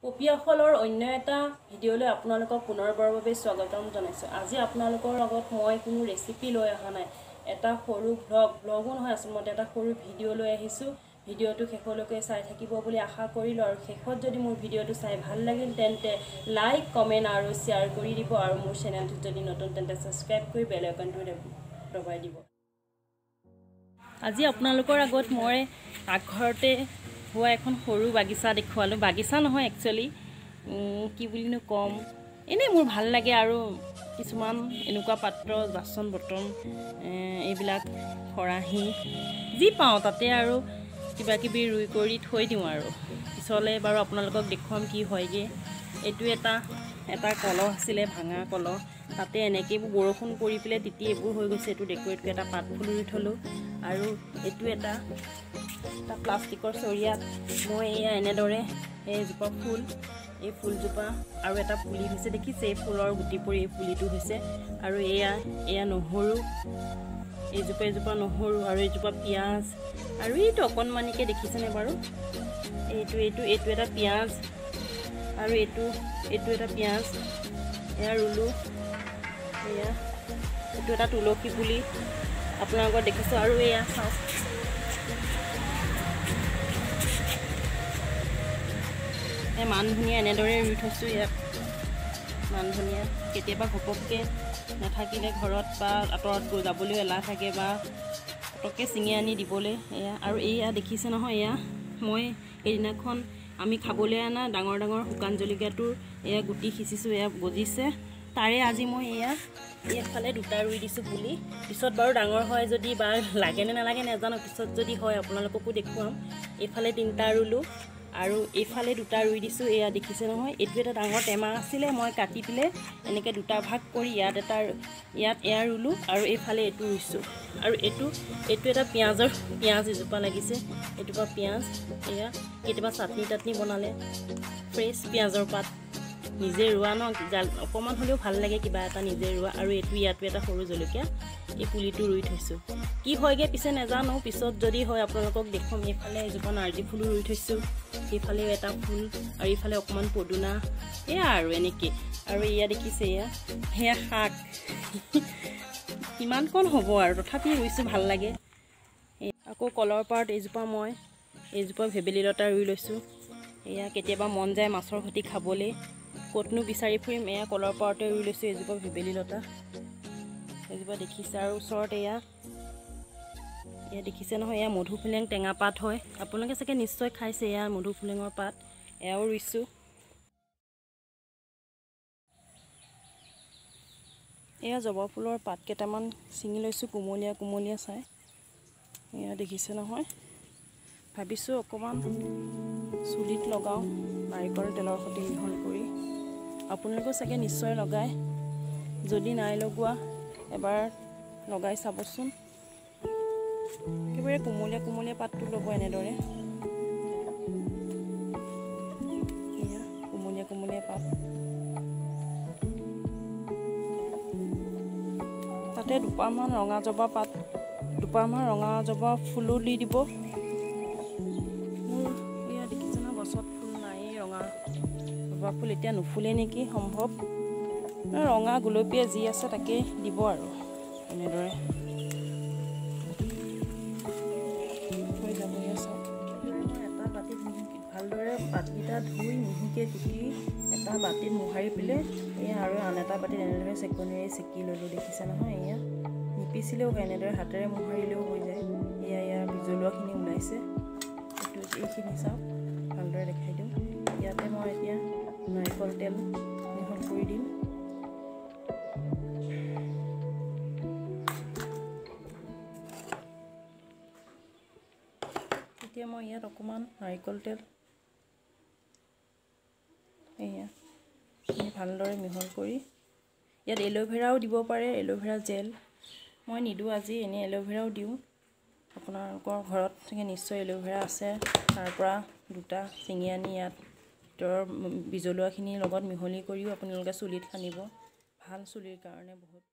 পপীয়াফলৰ অন্য এটা ভিডিঅ'লৈ আপোনালোকক পুনৰবাৰৰ বাবে স্বাগতম জনাইছোঁ। আজি আপোনালোকৰ লগত মই কোনো ৰেচিপি লৈ অহা নাই, এটা সৰু ব্লগো নহয়, আচলতে এটা সৰু ভিডিঅ' লৈ আহিছোঁ। ভিডিঅ'টো শেষলৈকে চাই থাকিব বুলি আশা কৰিলোঁ আৰু শেষত যদি মোৰ ভিডিঅ'টো চাই ভাল লাগিল তেন্তে লাইক, কমেণ্ট আৰু শ্বেয়াৰ কৰি দিব আৰু মোৰ চেনেলটো যদি নতুন তেন্তে ছাবস্ক্ৰাইব কৰি বেল আইকনটো দবাই দিব। আজি আপোনালোকৰ আগত মই পাকঘৰতে হোৱা এখন সৰু বাগিচা দেখুৱালোঁ। বাগিচা নহয় একচুৱেলি, কি বুলিনো ক'ম, এনেই মোৰ ভাল লাগে আৰু কিছুমান এনেকুৱা পাত্ৰ, বাচন বৰ্তন, এইবিলাক খৰাহী যি পাওঁ তাতে আৰু কিবা কিবি ৰুই কৰি থৈ দিওঁ আৰু পিছলৈ বাৰু আপোনালোকক দেখুৱাম কি হয়গৈ। এইটো এটা কলহ আছিলে, ভাঙা কলহ, তাতে এনেকৈ বৰষুণ পৰি পেলাই তিতি এইবোৰ হৈ গৈছে। এইটো ডেকৰেট কৰি এটা পাত ফুল ৰুই থ'লোঁ আৰু এইটো এটা প্লাষ্টিকৰ চৰিয়াত মই এয়া এনেদৰে এইজোপা ফুল, এই ফুলজোপা আৰু এটা পুলি হৈছে, দেখিছে এই ফুলৰ গুটি পৰি এই পুলিটো হৈছে। আৰু এয়া নহৰু, এজোপা নহৰু আৰু এজোপা পিঁয়াজ আৰু এইটো অকণমানিকৈ দেখিছেনে বাৰু, এইটো এটা পিঁয়াজ আৰু এইটো এটা পিঁয়াজ, এয়া ৰুলোঁ। এইটো এটা তুলসী পুলি আপোনালোকৰ দেখিছোঁ। আৰু এয়া চাওক, মান ধনিয়া এনেদৰে ৰুই থৈছোঁ। ইয়াত মান ধনিয়া কেতিয়াবা ঘপককৈ নাথাকিলে ঘৰত বা আঁতৰত যাবলৈও এলাহ থাকে বা পটককৈ ছিঙি আনি দিবলৈ। আৰু এয়া দেখিছে নহয়, এয়া মই সেইদিনাখন আমি খাবলৈ অনা ডাঙৰ ডাঙৰ শুকান জলকীয়াটোৰ এয়া গুটি সিঁচিছোঁ, এয়া গজিছে। তাৰে আজি মই এইফালে দুটা ৰুই দিছোঁ পুলি। পিছত বাৰু ডাঙৰ হয় যদি বা লাগেনে নালাগে নাজানো, পিছত যদি হয় আপোনালোককো দেখুৱাম। এইফালে 3টা ৰুলোঁ আৰু এইফালে 2টা ৰুই দিছোঁ। এয়া দেখিছে নহয়, এইটো এটা ডাঙৰ টেমা আছিলে, মই কাটি পেলাই এনেকৈ 2টা ভাগ কৰি ইয়াত এয়া ৰুলোঁ আৰু এইফালে এইটো ৰুইছোঁ। আৰু এইটো এটা পিঁয়াজ এজোপা লাগিছে, এইটোপা পিঁয়াজ, এয়া কেতিয়াবা চাটনি বনালে ফ্ৰেছ পিঁয়াজৰ পাত নিজে ৰোৱা ন, অকণমান হ'লেও ভাল লাগে কিবা এটা নিজে ৰোৱা। আৰু ইয়াতো এটা সৰু জলকীয়া, এই পুলিটো ৰুই থৈছোঁ। কি হয়গৈ পিছে নাজানো, পিছত যদি হয় আপোনালোকক দেখুৱাম। এইফালে এজোপা নাৰ্জী ফুলো ৰুই থৈছোঁ, সেইফালেও এটা ফুল আৰু এইফালে অকণমান পদুনা, এয়া আৰু এনেকৈ। আৰু এয়া দেখিছে, সেয়া শাক কিমানকণ হ'ব আৰু তথাপি ৰুইছোঁ, ভাল লাগে। আকৌ কলৰ পাৰত এইজোপা ভেবেলী লতা ৰুই লৈছোঁ। এয়া কেতিয়াবা মন যায় মাছৰ সৈতে খাবলৈ, ক'তনো বিচাৰি ফুৰিম, এয়া কলৰ পাৰতে ৰুই লৈছোঁ এইজোপা ভেবেলী লতা। এইজোপা দেখিছে। আৰু ওচৰত এয়া দেখিছে নহয়, এয়া মধুসোলেং টেঙা পাত হয়, আপোনালোকে চাগে নিশ্চয় খাইছে। এয়া মধুসোলেঙৰ পাত, এয়াও ৰুইছোঁ। এয়া জবা ফুলৰ পাত কেইটামান ছিঙি লৈছোঁ, কুমলীয়া চাই। এয়া দেখিছে নহয়, ভাবিছোঁ অকণমান চুলিত লগাওঁ নাৰিকল তেলৰ সৈতে মিহলি কৰি। আপোনালোকেও চাগে নিশ্চয় লগায়, যদি নাই লগোৱা এবাৰ লগাই চাবচোন। একেবাৰে কুমলীয়া পাতটো ল'ব এনেদৰে, এয়া কুমলীয়া পাত, তাতে দুপাহমান ৰঙা জবা ফুলো দি দিব। মোৰ এয়া দেখিছে নহয়, গছত ফুল নাই, ৰঙা জবা ফুল এতিয়া নুফুলে নেকি, সম্ভৱ। ৰঙা গুলপীয়া যি আছে তাকে দিব আৰু এনেদৰে হৈ যাব। চাওক, এটা বাতিত ভালদৰে পাতকেইটা ধুই মিহিকৈ কুটি এটা বাতিত মোহাৰি পেলাই আৰু আন এটা বাতিত এনেদৰে চেকনিৰে চেকি ল'লোঁ। দেখিছে নহয়, এয়া নিপিচিলেও হয়, এনেদৰে হাতেৰে মোহাৰিলেও হৈ যায়। এয়া বিজলুৱাখিনি ওলাইছে, এইখিনি চাওক, ভালদৰে দেখাই দিওঁ। ইয়াতে মই এতিয়া নাৰিকল তেল মিহলি কৰি দিম। এতিয়া মই ইয়াত অকণমান নাৰিকল তেল ভালদৰে মিহলি কৰি, ইয়াত এল'ভেৰাও দিব পাৰে, এল'ভেৰা জেল। মই নিদিওঁ আজি, এনেই এল'ভেৰাও দিওঁ। আপোনালোকৰ ঘৰত চাগে নিশ্চয় এল'ভেৰা আছে, তাৰ পৰা 2টা ছিঙি আনি ইয়াত ভিতৰৰ বিজলুৱাখিনিৰ লগত মিহলি কৰিও আপোনালোকে চুলিত সানিব, ভাল চুলিৰ কাৰণে বহুত।